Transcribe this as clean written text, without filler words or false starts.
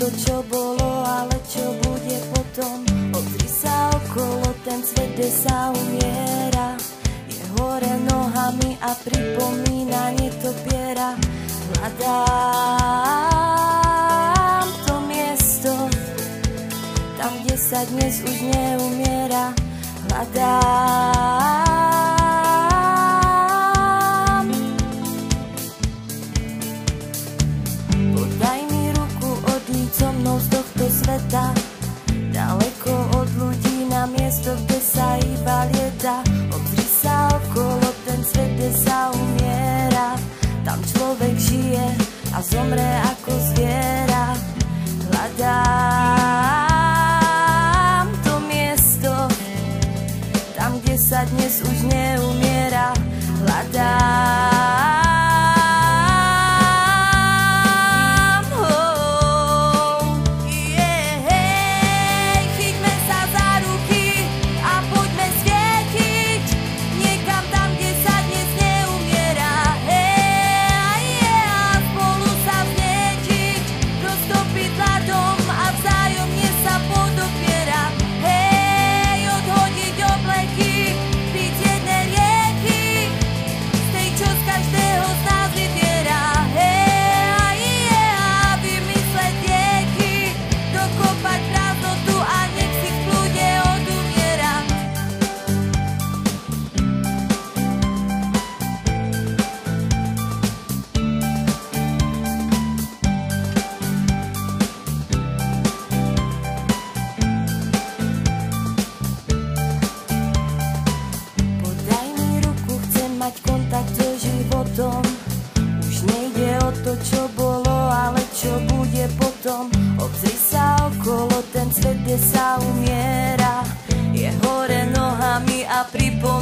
to, čo bolo, ale čo bude potom. Obzri sa okolo, ten svet, kde sa umiera, je hore nohami a pripomína netopiera. Hľadám to miesto, tam, kde sa dnes už neumiera. Hľadám. Podaj mi ruku, odíď so mnou z tohto sveta, daleko od ľudí, na miesto, kde sa iba lieta. Obzri sa okolo, ten svet, kde sa umiera, tam človek žije a zomre ako zviera. Hľadám to miesto, tam, kde sa dnes už neumiera. Hľadám. Chyťme sa za ruky a poďme svietiť niekam tam, kde sa dnes neumiera. A spolu sa vznietiť, roztopiť ľadom a vzájomne sa podopierať. Odhodiť obleky, piť jedné lieky, z tej, čo z každého z nás vybiera. Vymysleť lieky, dokopať prázdnotu a nech si v kľude odumiera. Podaj mi ruku, chcem mať kontakt so životom. Už nejde o to, čo bolo, ale čo bude potom. Obzri sa okolo, ten svet, kde sa umiera, je hore nohami a pripomína